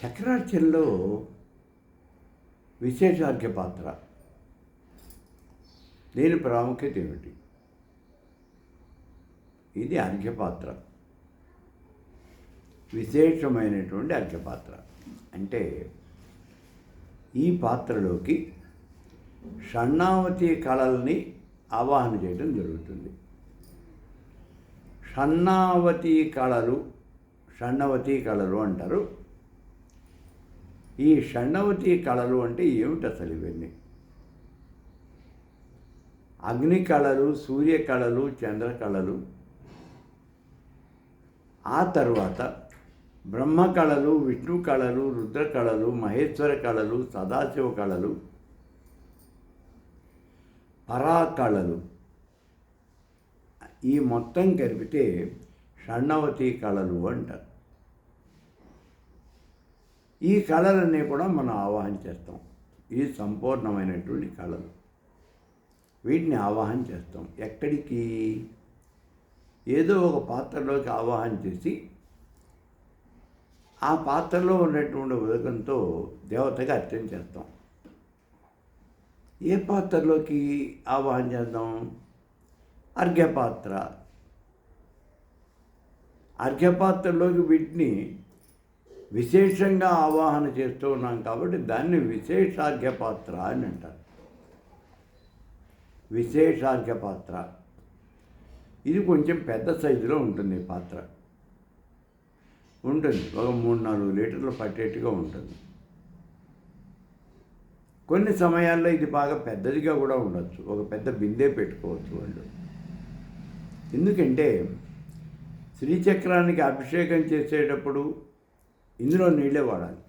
చక్రార్చనలో విశేషార్ఘ్య పాత్ర, దీని ప్రాముఖ్యత ఏమిటి? ఇది అర్ఘ్యపాత్ర, విశేషమైనటువంటి అర్ఘ్యపాత్ర. అంటే ఈ పాత్రలోకి షణ్ణావతి కళల్ని ఆవాహన చేయడం జరుగుతుంది. షణ్ణవతి కళలు అంటారు. ఈ షణ్ణవతి కళలు అంటే ఏమిటి అసలు? ఇవన్నీ అగ్ని కళలు, సూర్య కళలు, చంద్ర కళలు, ఆ తర్వాత బ్రహ్మ కళలు, విష్ణు కళలు, రుద్ర కళలు, మహేశ్వర కళలు, సదాశివ కళలు, పరా కళలు, ఈ మొత్తం కలిపితే షణ్ణవతి కళలు అంటారు. ఈ కళలన్నీ కూడా మనం ఆవాహన చేస్తాం. ఇది సంపూర్ణమైనటువంటి కళలు. వీటిని ఆవాహన చేస్తాం. ఎక్కడికి? ఏదో ఒక పాత్రలోకి ఆవాహన చేసి ఆ పాత్రలో ఉన్నటువంటి ఉదకంతో దేవతగా అర్చన చేస్తాం. ఏ పాత్రలోకి ఆవాహన చేద్దాం? అర్ఘ్యపాత్ర. అర్ఘ్యపాత్రలోకి వీటిని విశేషంగా ఆవాహన చేస్తూ ఉన్నాం కాబట్టి దాన్ని విశేషార్ఘ్యపాత్ర అని అంటారు. విశేషార్ఘ్యపాత్ర. ఇది కొంచెం పెద్ద సైజులో ఉంటుంది. ఈ పాత్ర ఉంటుంది, ఒక 3-4 లీటర్లు పట్టేట్టుగా ఉంటుంది. కొన్ని సమయాల్లో ఇది బాగా పెద్దదిగా కూడా ఉండొచ్చు. ఒక పెద్ద బిందె పెట్టుకోవచ్చు వాళ్ళు. ఎందుకంటే శ్రీచక్రానికి అభిషేకం చేసేటప్పుడు ఇందులో నీళ్ళే వాడాలి.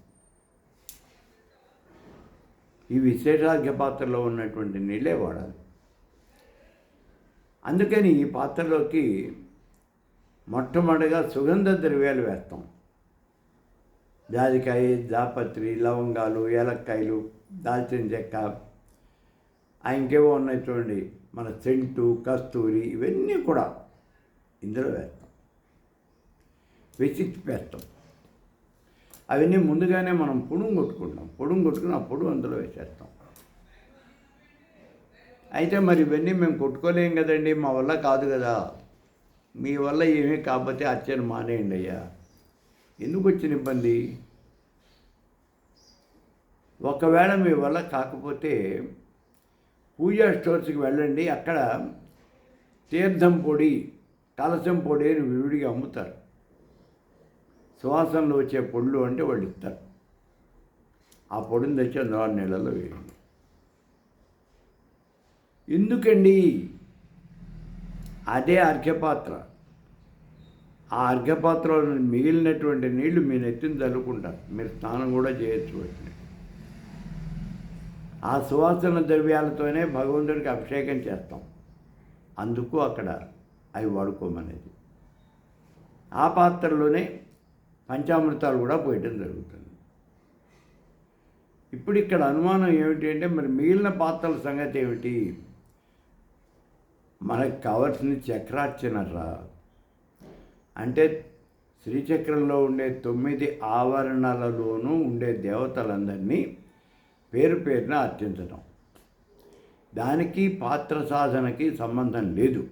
ఈ విశేషార్ఘ్య పాత్రలో ఉన్నటువంటి నీళ్ళే వాడాలి. అందుకని ఈ పాత్రలోకి మొట్టమొదటిగా సుగంధ ద్రవ్యాలు వేస్తాం. జాజికాయ, జాపత్రి, లవంగాలు, ఏలక్కాయలు, దాల్చిన చెక్క, ఇంకేవో ఉన్నాయి చూడండి, మన సెంటు, కస్తూరి, ఇవన్నీ కూడా ఇందులో వేస్తాం. వేస్తాం. అవన్నీ ముందుగానే మనం పొడుం కొట్టుకుంటాం. పొడుం కొట్టుకుని ఆ పొడు అందులో వేసేస్తాం. అయితే మరి ఇవన్నీ మేము కొట్టుకోలేం కదండి, మా వల్ల కాదు కదా. మీ వల్ల ఏమీ కాకపోతే అర్చన మానేయండి అయ్యా. ఎందుకు వచ్చిన ఇబ్బంది? ఒకవేళ మీ వల్ల కాకపోతే పూజా స్టోర్స్కి వెళ్ళండి. అక్కడ తీర్థం పొడి, కలశం పొడి అని విడిగా అమ్ముతారు. సువాసనలు వచ్చే పొడులు అంటే వాళ్ళు ఇస్తారు. ఆ పొడిని తెచ్చి అందులో నీళ్ళలో వేయండి. ఎందుకండి? అదే అర్ఘ్యపాత్ర. ఆ అర్ఘ్యపాత్రలో మిగిలినటువంటి నీళ్లు మీ నెత్తిని చల్లుకుంటారు. మీరు స్నానం కూడా చేయొచ్చు. వాటిని ఆ సువాసన ద్రవ్యాలతోనే భగవంతుడికి అభిషేకం చేస్తాం. అందుకు అక్కడ అవి వాడుకోమనేది. ఆ పాత్రలోనే పంచామృతాలు కూడా పోయటం జరుగుతుంది. ఇప్పుడు ఇక్కడ అనుమానం ఏమిటి అంటే, మరి మిగిలిన పాత్రల సంగతి ఏమిటి? మనకు కావాల్సింది చక్రార్చనరా. అంటే శ్రీచక్రంలో ఉండే 9 ఆవరణలలోనూ ఉండే దేవతలందరినీ పేరు పేరున అర్చించడం. దానికి పాత్ర సాధనకి సంబంధం లేదు.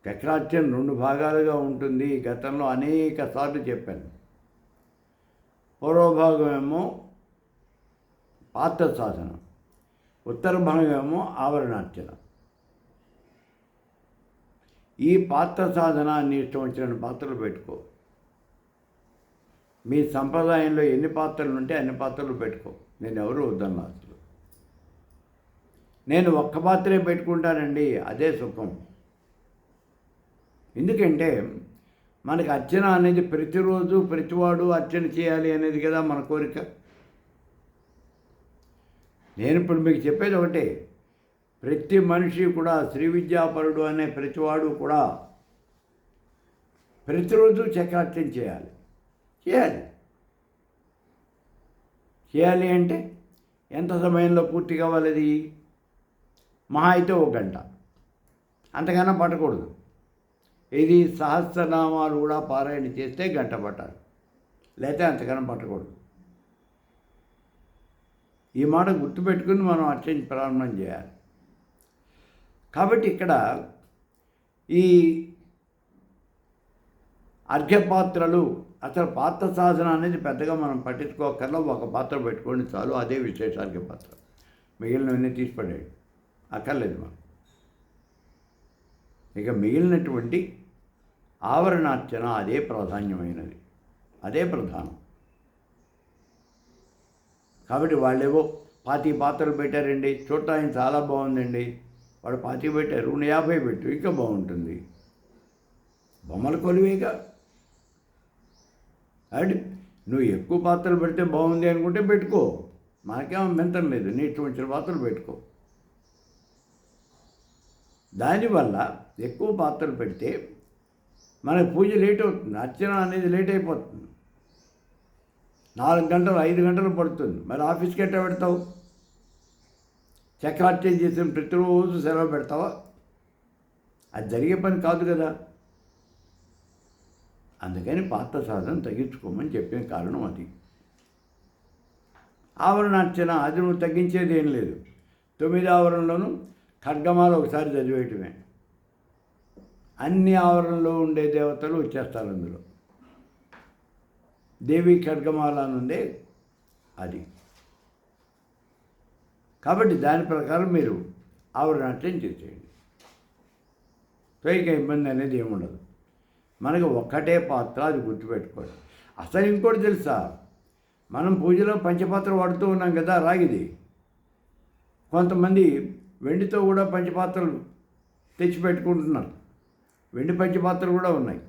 చక్రార్చన 2 భాగాలుగా ఉంటుంది. గతంలో అనేక సార్లు చెప్పాను. పూర్వభాగం ఏమో పాత్ర సాధన, ఉత్తర భాగం ఏమో ఆవరణార్చన. ఈ పాత్ర సాధన నీ ఇష్టం వచ్చిన పాత్రలు పెట్టుకో. మీ సంప్రదాయంలో ఎన్ని పాత్రలు ఉంటే అన్ని పాత్రలు పెట్టుకో. నేను ఎవరు వద్దన్నా అసలు. నేను ఒక్క పాత్రే పెట్టుకుంటానండి, అదే సుఖం. ఎందుకంటే మనకి అర్చన అనేది ప్రతిరోజు ప్రతివాడు అర్చన చేయాలి అనేది కదా మన కోరిక. నేను ఇప్పుడు మీకు చెప్పేది ఒకటే, ప్రతి మనిషి కూడా శ్రీ విద్యాపరుడు అనే ప్రతివాడు కూడా ప్రతిరోజు చక్రార్చన చేయాలి. చేయాలి అంటే ఎంత సమయంలో పూర్తి కావాలి? అది మహా అయితే 1 గంట, అంతకన్నా పట్టకూడదు. ఇది సహస్రనామాలు కూడా పారాయణ చేస్తే 1 గంట పట్టాలి. లేకపోతే అంతకన్నా పట్టకూడదు. ఈ మాట గుర్తుపెట్టుకుని మనం అర్చన ప్రారంభం చేయాలి. కాబట్టి ఇక్కడ ఈ అర్ఘ్యపాత్రలు అసలు పాత్ర సాధన అనేది పెద్దగా మనం పట్టించుకోకర్లా, ఒక పాత్ర పెట్టుకోండి చాలు, అదే విశేష అర్ఘ్యపాత్ర. మిగిలినవన్నీ తీసిపడేయండి, అక్కర్లేదు మనం. ఇక మిగిలినటువంటి ఆవరణార్చన అదే ప్రాధాన్యమైనది, అదే ప్రధానం. కాబట్టి వాళ్ళేవో 25 పాత్రలు పెట్టారండి, చూడటానికి చాలా బాగుందండి, వాడు 25 పెట్టారు, నువ్వు 50 పెట్టు, ఇంకా బాగుంటుంది. బొమ్మల కొలువేగా. అండ్ నువ్వు ఎక్కువ పాత్రలు పెడితే బాగుంది అనుకుంటే పెట్టుకో, మనకేమో మెంతం లేదు, నీ ఇటువంటి పాత్రలు పెట్టుకో. దానివల్ల ఎక్కువ పాత్రలు పెడితే మనకు పూజ లేట్ అవుతుంది, అర్చన అనేది లేట్ అయిపోతుంది. 4 గంటలు 5 గంటలు పడుతుంది. మరి ఆఫీస్కి ఎట్లా పెడతావు? చక్రార్చన చేసిన ప్రతిరోజు సెలవు పెడతావా? అది జరిగే పని కాదు కదా. అందుకని పాత్ర సాధన తగ్గించుకోమని చెప్పిన కారణం అది. ఆవరణార్చన అది నువ్వు తగ్గించేది ఏం లేదు. 9 ఆవరణలోనూ ఖడ్గమాల ఒకసారి చదివేయటమే. అన్ని ఆవరణలో ఉండే దేవతలు వచ్చేస్తారు అందులో. దేవి ఖడ్గమాల నుండే అది. కాబట్టి దాని ప్రకారం మీరు ఆవరణార్చన చేసేయండి. ఇక ఇబ్బంది అనేది ఏముండదు. మనకు ఒక్కటే పాత్ర, అది గుర్తుపెట్టుకోండి. అసలు ఇంకోటి తెలుసా, మనం పూజలో పంచపాత్ర వాడుతూ ఉన్నాం కదా, రాగిది. కొంతమంది వెండితో కూడా పంచపాత్రలు తెచ్చిపెట్టుకుంటున్నారు. వెండి పంచపాత్రలు కూడా ఉన్నాయి.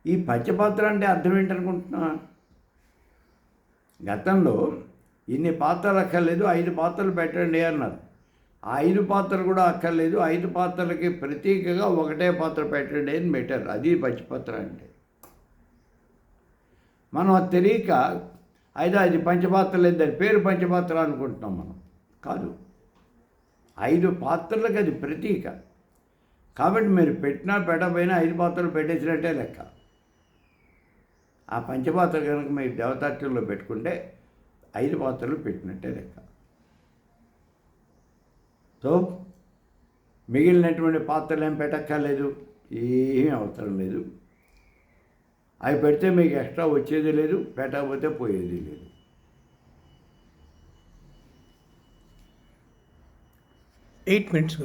ఈ పంచపాత్ర అంటే అర్థం ఏంటనుకుంటున్నా? గతంలో ఇన్ని పాత్రలు అక్కర్లేదు, 5 పాత్రలు పెట్టండి అన్నారు. ఆ 5 పాత్రలు కూడా అక్కర్లేదు, 5 పాత్రలకి ప్రతీకగా ఒకటే పాత్ర పెట్టండి అని పెట్టారు. అది పంచపాత్ర అంటే. మనం అది తెలియక అది పంచపాత్ర లేదు, దాని పేరు పంచపాత్ర అనుకుంటున్నాం మనం. కాదు, 5 పాత్రలకు అది ప్రతీక. కాబట్టి మీరు పెట్టినా పెట్టకపోయినా 5 పాత్రలు పెట్టేసినట్టే లెక్క. ఆ పంచపాత్ర కనుక మీరు దేవతార్చనలో పెట్టుకుంటే 5 పాత్రలు పెట్టినట్టే లెక్క. సో మిగిలినటువంటి పాత్రలు ఏం పెట్టక్కర్లేదు, ఏమీ అవసరం లేదు. అవి పెడితే మీకు ఎక్స్ట్రా వచ్చేది లేదు, పెట్టకపోతే పోయేది లేదు. 8 minutes.